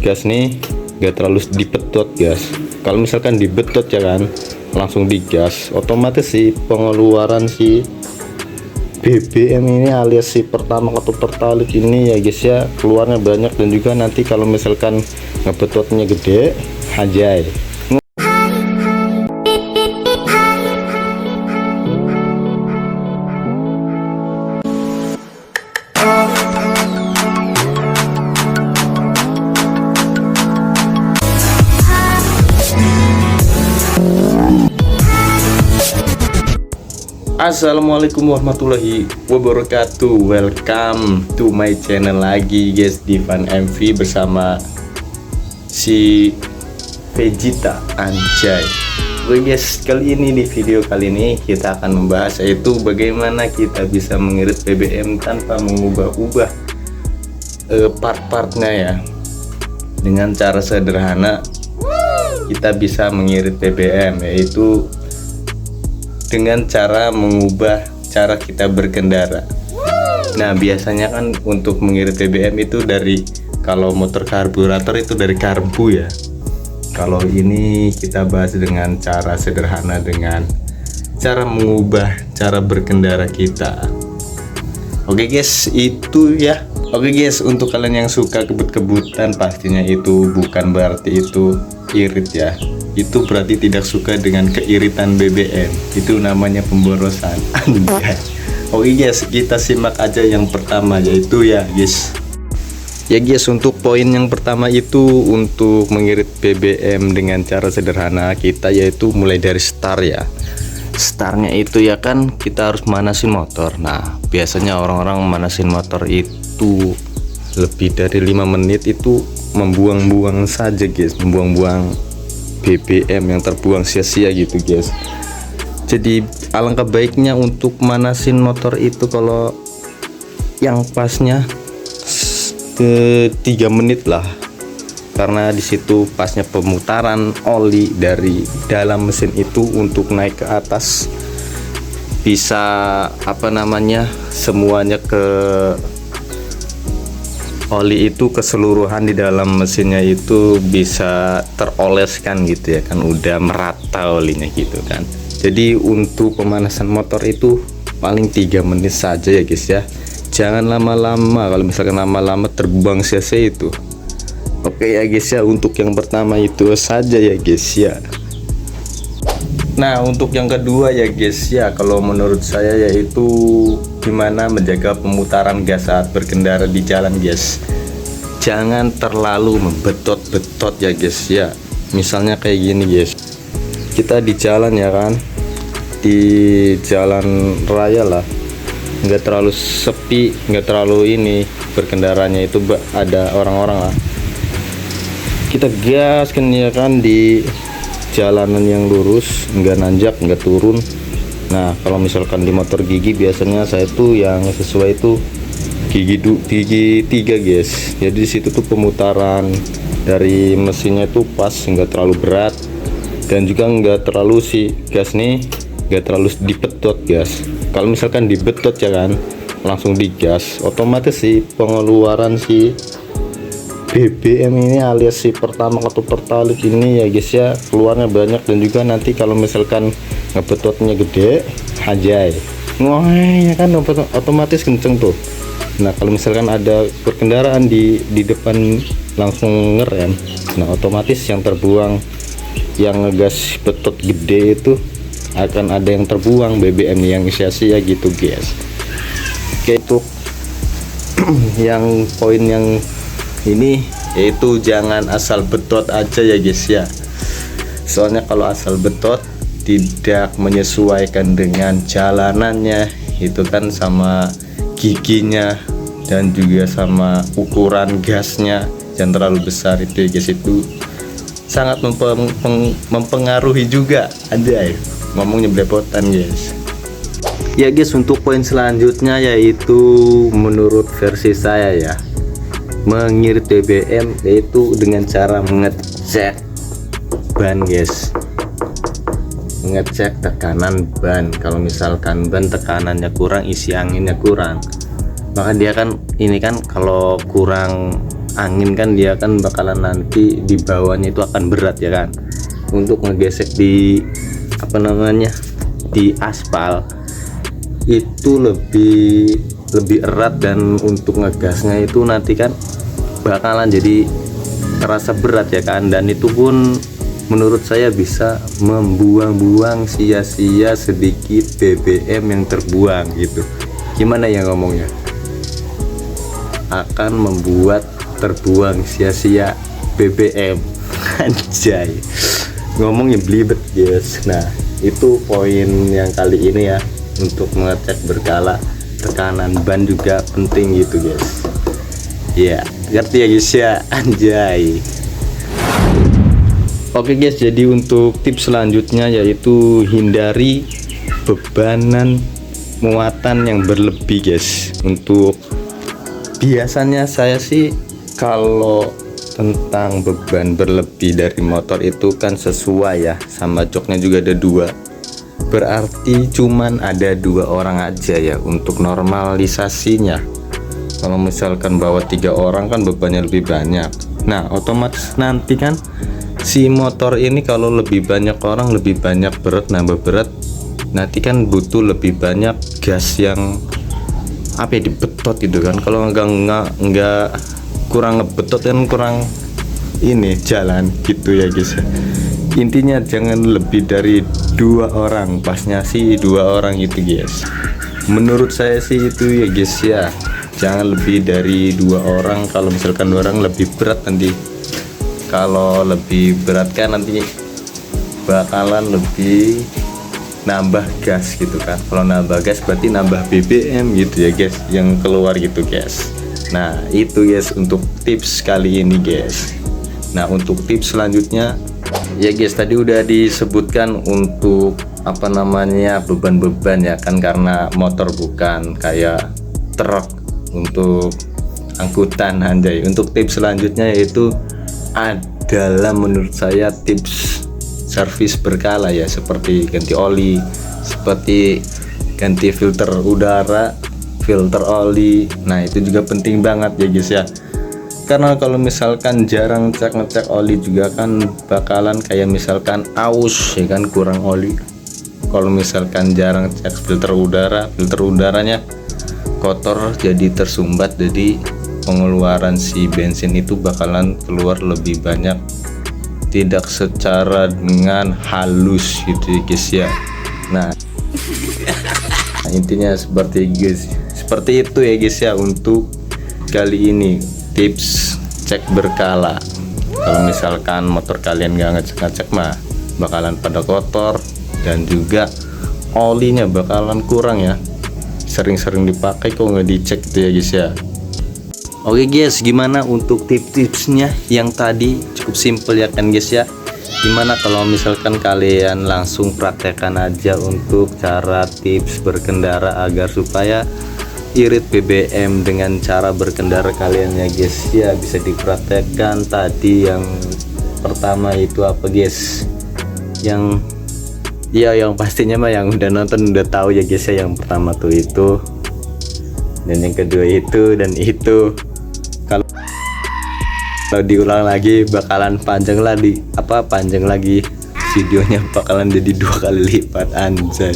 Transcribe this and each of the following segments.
gas nih gak terlalu dibetot gas. Kalau misalkan dibetot ya kan langsung digas, otomatis si pengeluaran si BBM ini alias si pertama atau pertalite ini ya guys ya keluarnya banyak, dan juga nanti kalau misalkan ngebetotnya gede anjay. Assalamualaikum warahmatullahi wabarakatuh. Welcome to my channel lagi guys, Divan MV bersama si Vegeta anjay. Oke guys, kali ini di video kali ini kita akan membahas yaitu bagaimana kita bisa mengirit BBM tanpa mengubah-ubah part-partnya ya. Dengan cara sederhana kita bisa mengirit BBM, yaitu dengan cara mengubah cara kita berkendara. Nah biasanya kan untuk mengirit BBM itu dari, kalau motor karburator itu dari karbu ya. Kalau ini kita bahas dengan cara sederhana, dengan cara mengubah cara berkendara kita. Oke guys, itu ya. Oke guys, untuk kalian yang suka kebut-kebutan pastinya itu bukan berarti itu irit ya. Itu berarti tidak suka dengan keiritan BBM. Itu namanya pemborosan. Oke guys, kita simak aja yang pertama yaitu ya guys. Ya guys, untuk poin yang pertama itu untuk mengirit BBM dengan cara sederhana kita, yaitu mulai dari start ya. Startnya itu ya kan kita harus manasin motor. Nah biasanya orang-orang manasin motor itu lebih dari 5 menit itu membuang-buang saja guys, membuang-buang BBM yang terbuang sia-sia gitu guys. Jadi alangkah baiknya untuk manasin motor itu kalau yang pasnya 3 menit lah, karena disitu pasnya pemutaran oli dari dalam mesin itu untuk naik ke atas bisa semuanya ke oli itu keseluruhan di dalam mesinnya itu bisa teroleskan gitu ya kan, udah merata olinya gitu kan. Jadi untuk pemanasan motor itu paling 3 menit saja ya guys ya, jangan lama-lama. Kalau misalkan lama-lama terbuang sia-sia itu. Oke ya guys ya, untuk yang pertama itu saja ya guys ya. Nah untuk yang kedua ya guys ya, kalau menurut saya yaitu gimana menjaga pemutaran gas saat berkendara di jalan guys. Jangan terlalu membetot-betot ya guys ya. Misalnya kayak gini guys, kita di jalan ya kan, di jalan raya lah, nggak terlalu sepi, nggak terlalu ini berkendaranya itu ada orang-orang lah, kita gas kan ya kan di jalanan yang lurus, nggak nanjak, nggak turun. Nah kalau misalkan di motor gigi biasanya saya tuh yang sesuai itu gigi 3 guys. Jadi disitu tuh pemutaran dari mesinnya tuh pas, nggak terlalu berat, dan juga nggak terlalu si gas nih nggak terlalu dibetot gas. Kalau misalkan dibetot ya kan langsung digas, otomatis si pengeluaran si BBM ini alias si pertama atau pertalite ini ya guys ya keluarnya banyak, dan juga nanti kalau misalkan ngebetotnya gede anjay, wah ya kan otomatis kenceng tuh. Nah kalau misalkan ada perkendaraan di depan langsung ngerem, nah otomatis yang terbuang, yang ngegas betot gede itu akan ada yang terbuang BBM yang sia-sia gitu guys. Oke, itu yang poin yang ini yaitu jangan asal betot aja ya guys ya. Soalnya kalau asal betot tidak menyesuaikan dengan jalanannya itu kan, sama giginya dan juga sama ukuran gasnya yang terlalu besar itu ya guys, itu sangat mempengaruhi juga. Anjay, ngomongnya belepotan guys. Ya guys, untuk poin selanjutnya yaitu menurut versi saya ya, mengirit BBM yaitu dengan cara mengecek ban guys, ngecek tekanan ban. Kalau misalkan ban tekanannya kurang, isi anginnya kurang, maka dia kan ini kan kalau kurang angin kan, dia kan bakalan nanti di bawahnya itu akan berat ya kan, untuk ngegesek di apa namanya di aspal itu lebih erat, dan untuk ngegasnya itu nanti kan bakalan jadi terasa berat ya kan, dan itu pun menurut saya bisa membuang-buang sia-sia sedikit BBM yang terbuang gitu. Gimana ya ngomongnya, akan membuat terbuang sia-sia BBM. Anjay, ngomongnya belibet guys. Nah itu poin yang kali ini ya, untuk mengecek berkala tekanan ban juga penting gitu guys. Ya ngerti ya guys ya, anjay. Oke guys, jadi untuk tips selanjutnya yaitu hindari bebanan muatan yang berlebih guys. Untuk biasanya saya sih kalau tentang beban berlebih dari motor itu kan sesuai ya, sama joknya juga ada 2, berarti cuman ada 2 orang aja ya untuk normalisasinya. Kalau misalkan bawa 3 orang kan bebannya lebih banyak. Nah otomatis nanti kan si motor ini kalau lebih banyak orang, lebih banyak berat, nambah berat, nanti kan butuh lebih banyak gas yang apa ya, dibetot gitu kan. Kalau enggak kurang ngebetot kan kurang ini jalan gitu ya guys. Intinya jangan lebih dari 2 orang, pasnya sih 2 orang gitu guys. Menurut saya sih itu ya guys ya, jangan lebih dari 2 orang. Kalau misalkan 2 orang lebih berat nanti, kalau lebih berat kan nanti bakalan lebih nambah gas gitu kan. Kalau nambah gas berarti nambah BBM gitu ya guys yang keluar gitu guys. Nah itu guys untuk tips kali ini guys. Nah untuk tips selanjutnya ya guys, tadi udah disebutkan untuk apa namanya beban-beban ya kan, karena motor bukan kayak truk untuk angkutan anjay. Untuk tips selanjutnya yaitu adalah menurut saya tips servis berkala ya, seperti ganti oli, seperti ganti filter udara, filter oli. Nah itu juga penting banget ya guys ya, karena kalau misalkan jarang ngecek oli juga kan bakalan kayak misalkan aus ya kan, kurang oli. Kalau misalkan jarang cek filter udaranya kotor, jadi tersumbat, jadi pengeluaran si bensin itu bakalan keluar lebih banyak, tidak secara dengan halus gitu ya guys ya. Nah intinya seperti itu ya guys ya untuk kali ini tips cek berkala. Kalau misalkan motor kalian nggak ngecek mah bakalan pada kotor, dan juga olinya bakalan kurang ya, sering-sering dipakai kok nggak dicek gitu ya guys ya. Oke guys, gimana untuk tips-tipsnya yang tadi? Cukup simple ya kan guys ya. Gimana kalau misalkan kalian langsung praktekkan aja untuk cara tips berkendara agar supaya irit BBM dengan cara berkendara kalian ya guys ya, bisa dipraktekkan. Tadi yang pertama itu apa guys, yang pastinya mah yang udah nonton udah tahu ya guys ya. Yang pertama tuh itu, dan yang kedua itu, dan itu. Kalau diulang lagi bakalan panjang lagi videonya, bakalan jadi 2 kali lipat anjay.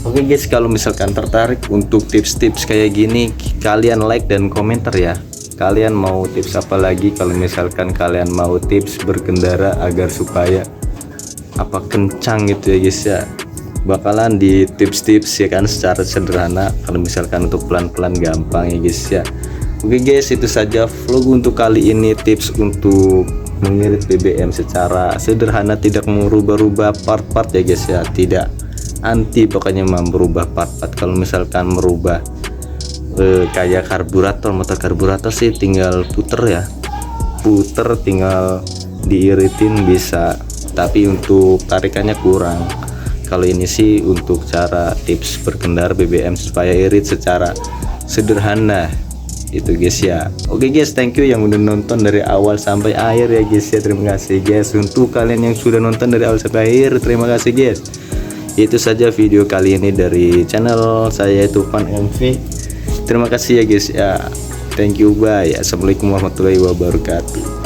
Oke guys, kalau misalkan tertarik untuk tips-tips kayak gini, kalian like dan komentar ya. Kalian mau tips apa lagi? Kalau misalkan kalian mau tips berkendara agar supaya apa kencang gitu ya guys ya, bakalan di tips-tips ya kan secara sederhana. Kalau misalkan untuk pelan-pelan gampang ya guys ya. Oke guys, itu saja vlog untuk kali ini, tips untuk mengirit BBM secara sederhana, tidak merubah-rubah part-part ya guys ya, tidak anti pokoknya merubah part-part. Kalau misalkan merubah kayak karburator, motor karburator sih tinggal puter tinggal diiritin bisa, tapi untuk tarikannya kurang. Kalau ini sih untuk cara tips berkendara BBM supaya irit secara sederhana itu guys ya. Oke guys, thank you yang udah nonton dari awal sampai akhir ya guys ya. Terima kasih guys. Untuk kalian yang sudah nonton dari awal sampai akhir, terima kasih guys. Itu saja video kali ini dari channel saya, Tufan MV. Terima kasih ya guys ya. Thank you, bye. Assalamualaikum warahmatullahi wabarakatuh.